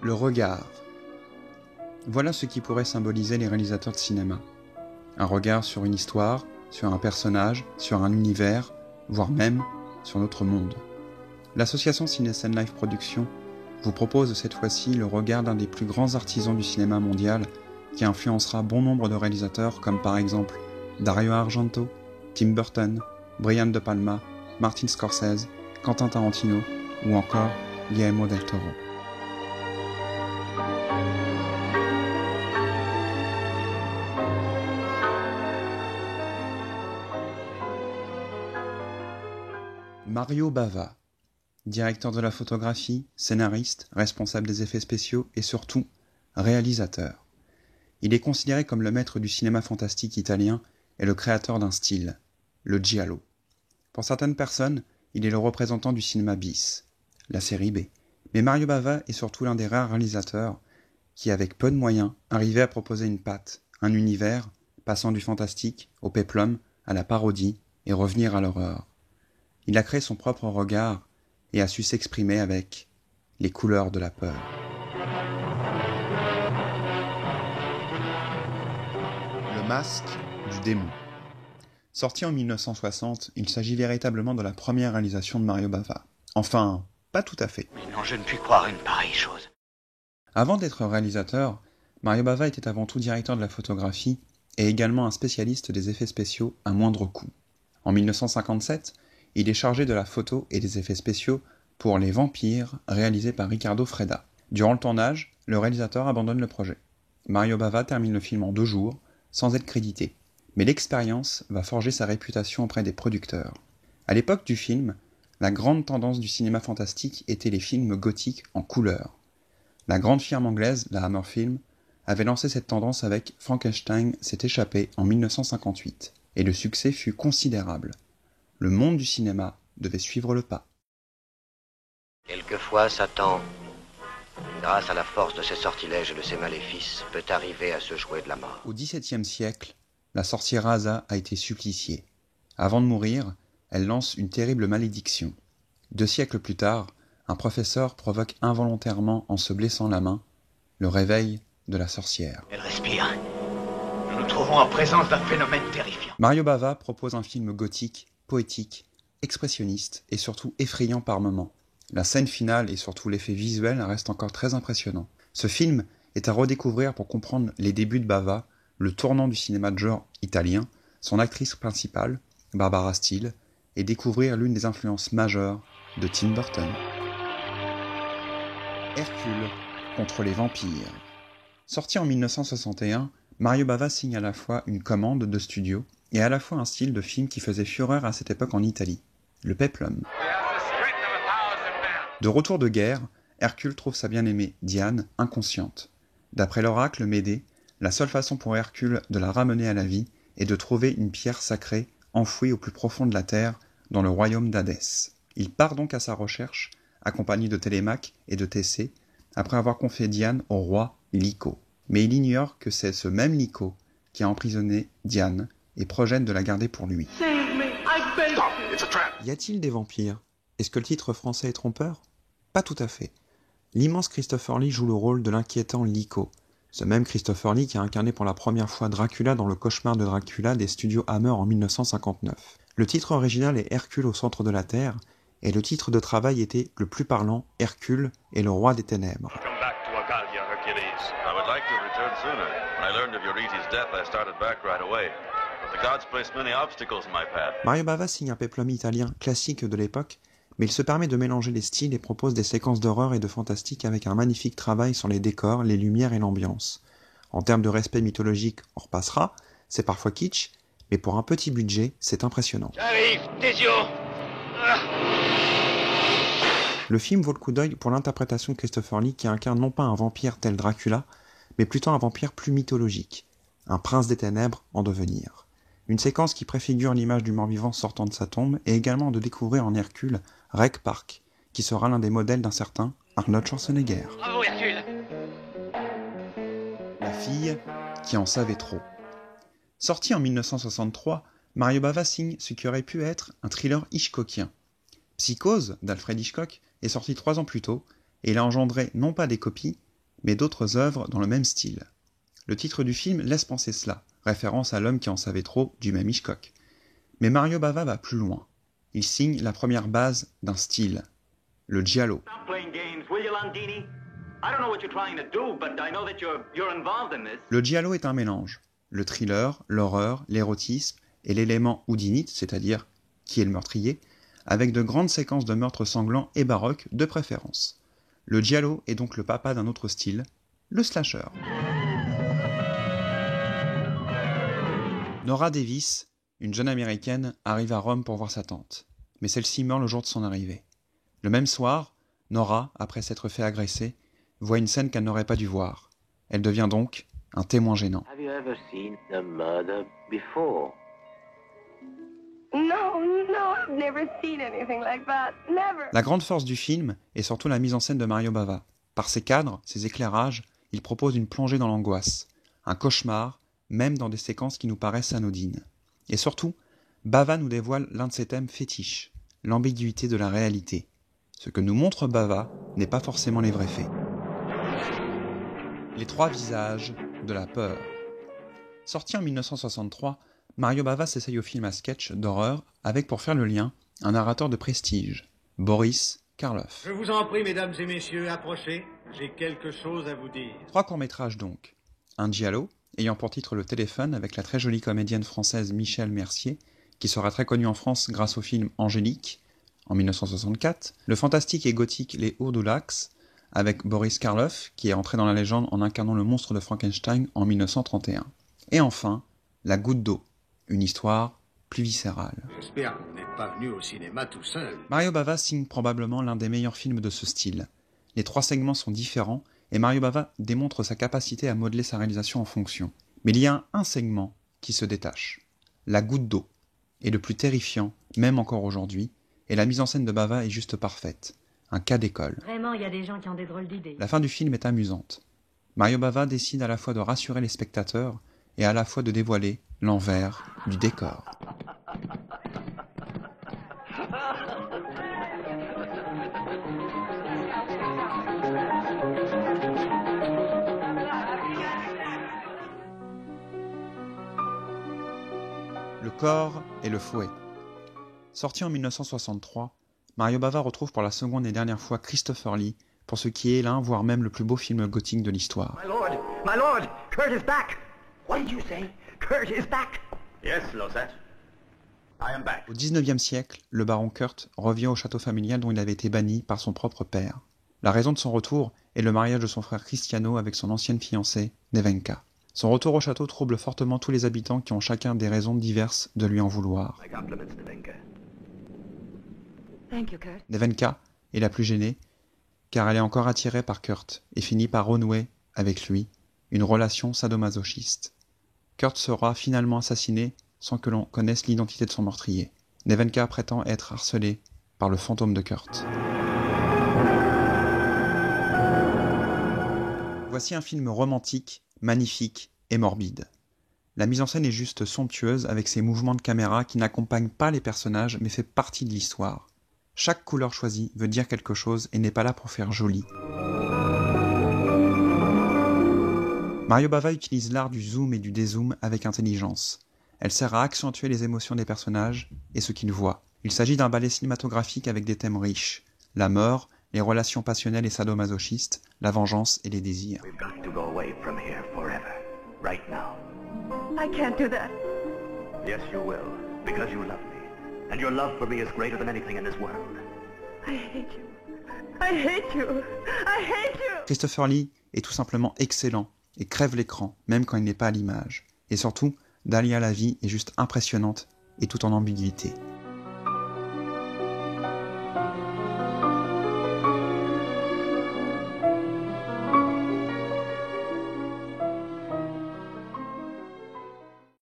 Le regard. Voilà ce qui pourrait symboliser les réalisateurs de cinéma. Un regard sur une histoire, sur un personnage, sur un univers, voire même sur notre monde. L'association Ciné-Scène Live Production vous propose cette fois-ci le regard d'un des plus grands artisans du cinéma mondial qui influencera bon nombre de réalisateurs comme par exemple Dario Argento, Tim Burton, Brian De Palma, Martin Scorsese, Quentin Tarantino ou encore Guillermo del Toro. Mario Bava, directeur de la photographie, scénariste, responsable des effets spéciaux et surtout réalisateur. Il est considéré comme le maître du cinéma fantastique italien et le créateur d'un style, le giallo. Pour certaines personnes, il est le représentant du cinéma bis, la série B. Mais Mario Bava est surtout l'un des rares réalisateurs qui, avec peu de moyens, arrivait à proposer une patte, un univers, passant du fantastique au péplum, à la parodie et revenir à l'horreur. Il a créé son propre regard et a su s'exprimer avec les couleurs de la peur. Le masque du démon. Sorti en 1960, il s'agit véritablement de la première réalisation de Mario Bava. Enfin, pas tout à fait. Mais non, je ne puis croire une pareille chose. Avant d'être réalisateur, Mario Bava était avant tout directeur de la photographie et également un spécialiste des effets spéciaux à moindre coût. En 1957, il est chargé de la photo et des effets spéciaux pour Les Vampires, réalisé par Riccardo Freda. Durant le tournage, le réalisateur abandonne le projet. Mario Bava termine le film en 2 jours, sans être crédité. Mais l'expérience va forger sa réputation auprès des producteurs. À l'époque du film, la grande tendance du cinéma fantastique était les films gothiques en couleur. La grande firme anglaise, la Hammer Film, avait lancé cette tendance avec Frankenstein s'est échappé en 1958, et le succès fut considérable. Le monde du cinéma devait suivre le pas. Quelquefois, Satan, grâce à la force de ses sortilèges et de ses maléfices, peut arriver à se jouer de la mort. Au XVIIe siècle, la sorcière Rasa a été suppliciée. Avant de mourir, elle lance une terrible malédiction. 2 siècles plus tard, un professeur provoque involontairement, en se blessant la main, le réveil de la sorcière. Elle respire. Nous nous trouvons en présence d'un phénomène terrifiant. Mario Bava propose un film gothique, poétique, expressionniste et surtout effrayant par moments. La scène finale et surtout l'effet visuel restent encore très impressionnants. Ce film est à redécouvrir pour comprendre les débuts de Bava, le tournant du cinéma de genre italien, son actrice principale, Barbara Steele, et découvrir l'une des influences majeures de Tim Burton. Hercule contre les vampires. Sorti en 1961, Mario Bava signe à la fois une commande de studio et à la fois un style de film qui faisait fureur à cette époque en Italie, le péplum. De retour de guerre, Hercule trouve sa bien-aimée Diane inconsciente. D'après l'oracle Médée, la seule façon pour Hercule de la ramener à la vie est de trouver une pierre sacrée enfouie au plus profond de la terre dans le royaume d'Hadès. Il part donc à sa recherche, accompagné de Télémaque et de Thésée, après avoir confié Diane au roi Lyco. Mais il ignore que c'est ce même Lyco qui a emprisonné Diane et projette de la garder pour lui. Y a-t-il des vampires? Est-ce que le titre français est trompeur? Pas tout à fait. L'immense Christopher Lee joue le rôle de l'inquiétant Lyco, ce même Christopher Lee qui a incarné pour la première fois Dracula dans Le Cauchemar de Dracula des studios Hammer en 1959. Le titre original est Hercule au centre de la Terre, et le titre de travail était le plus parlant, Hercule et le roi des ténèbres. Mario Bava signe un péplum italien classique de l'époque, mais il se permet de mélanger les styles et propose des séquences d'horreur et de fantastique avec un magnifique travail sur les décors, les lumières et l'ambiance. En termes de respect mythologique, on repassera, c'est parfois kitsch, mais pour un petit budget, c'est impressionnant. J'arrive, Tésio. Le film vaut le coup d'œil pour l'interprétation de Christopher Lee qui incarne non pas un vampire tel Dracula, mais plutôt un vampire plus mythologique, un prince des ténèbres en devenir. Une séquence qui préfigure l'image du mort-vivant sortant de sa tombe et également de découvrir en Hercule Rec Park, qui sera l'un des modèles d'un certain Arnold Schwarzenegger. Bravo, Hercule. La fille qui en savait trop. Sorti en 1963, Mario Bava signe ce qui aurait pu être un thriller hitchcockien. Psychose, d'Alfred Hitchcock, est sorti 3 ans plus tôt, et il a engendré non pas des copies, mais d'autres œuvres dans le même style. Le titre du film laisse penser cela, référence à L'homme qui en savait trop du même Hitchcock. Mais Mario Bava va plus loin. Il signe la première base d'un style, le giallo. Le giallo est un mélange. Le thriller, l'horreur, l'érotisme et l'élément houdinite, c'est-à-dire qui est le meurtrier, avec de grandes séquences de meurtres sanglants et baroques de préférence. Le giallo est donc le papa d'un autre style, le slasher. Nora Davis, une jeune américaine, arrive à Rome pour voir sa tante, mais celle-ci meurt le jour de son arrivée. Le même soir, Nora, après s'être fait agresser, voit une scène qu'elle n'aurait pas dû voir. Elle devient donc un témoin gênant. Have you ever seen a murder before? No, I've never seen anything like that. Never. La grande force du film est surtout la mise en scène de Mario Bava. Par ses cadres, ses éclairages, il propose une plongée dans l'angoisse, un cauchemar, même dans des séquences qui nous paraissent anodines. Et surtout, Bava nous dévoile l'un de ses thèmes fétiches, l'ambiguïté de la réalité. Ce que nous montre Bava n'est pas forcément les vrais faits. Les trois visages de la peur. Sorti en 1963, Mario Bava s'essaye au film à sketch d'horreur avec, pour faire le lien, un narrateur de prestige, Boris Karloff. Je vous en prie, mesdames et messieurs, approchez, j'ai quelque chose à vous dire. 3 courts-métrages donc. Un giallo, ayant pour titre Le Téléphone, avec la très jolie comédienne française Michèle Mercier, qui sera très connue en France grâce au film Angélique, en 1964. Le fantastique et gothique Les Ourdulax, avec Boris Karloff, qui est entré dans la légende en incarnant le monstre de Frankenstein en 1931. Et enfin, La Goutte d'eau, une histoire plus viscérale. J'espère que vous n'êtes pas venu au cinéma tout seul. Mario Bava signe probablement l'un des meilleurs films de ce style. Les 3 segments sont différents, et Mario Bava démontre sa capacité à modeler sa réalisation en fonction. Mais il y a un segment qui se détache. La Goutte d'eau est le plus terrifiant, même encore aujourd'hui, et la mise en scène de Bava est juste parfaite. Un cas d'école. Vraiment, il y a des gens qui ont des drôles d'idées. La fin du film est amusante. Mario Bava décide à la fois de rassurer les spectateurs et à la fois de dévoiler l'envers du décor. Le corps et le fouet. Sorti en 1963, Mario Bava retrouve pour la seconde et dernière fois Christopher Lee pour ce qui est l'un, voire même le plus beau film gothique de l'histoire. My lord, Kurt is back. What did you say? Kurt is back. Yes, Losette. I am back. Au XIXe siècle, le baron Kurt revient au château familial dont il avait été banni par son propre père. La raison de son retour est le mariage de son frère Cristiano avec son ancienne fiancée, Nevenka. Son retour au château trouble fortement tous les habitants qui ont chacun des raisons diverses de lui en vouloir. My compliments, Nevenka. Thank you, Kurt. Nevenka est la plus gênée, car elle est encore attirée par Kurt et finit par renouer avec lui une relation sadomasochiste. Kurt sera finalement assassiné sans que l'on connaisse l'identité de son meurtrier. Nevenka prétend être harcelée par le fantôme de Kurt. Voici un film romantique, magnifique et morbide. La mise en scène est juste somptueuse avec ses mouvements de caméra qui n'accompagnent pas les personnages mais fait partie de l'histoire. Chaque couleur choisie veut dire quelque chose et n'est pas là pour faire joli. Mario Bava utilise l'art du zoom et du dézoom avec intelligence. Elle sert à accentuer les émotions des personnages et ce qu'ils voient. Il s'agit d'un ballet cinématographique avec des thèmes riches. La mort, les relations passionnelles et sadomasochistes, la vengeance et les désirs. We've got to go away from here forever. Right now. I can't do that. Yes, you will. Because you love me. And your love for me is greater than anything in this world. I hate you. I hate you. I hate you. Christopher Lee est tout simplement excellent et crève l'écran, même quand il n'est pas à l'image. Et surtout, Dahlia la vie est juste impressionnante et tout en ambiguïté.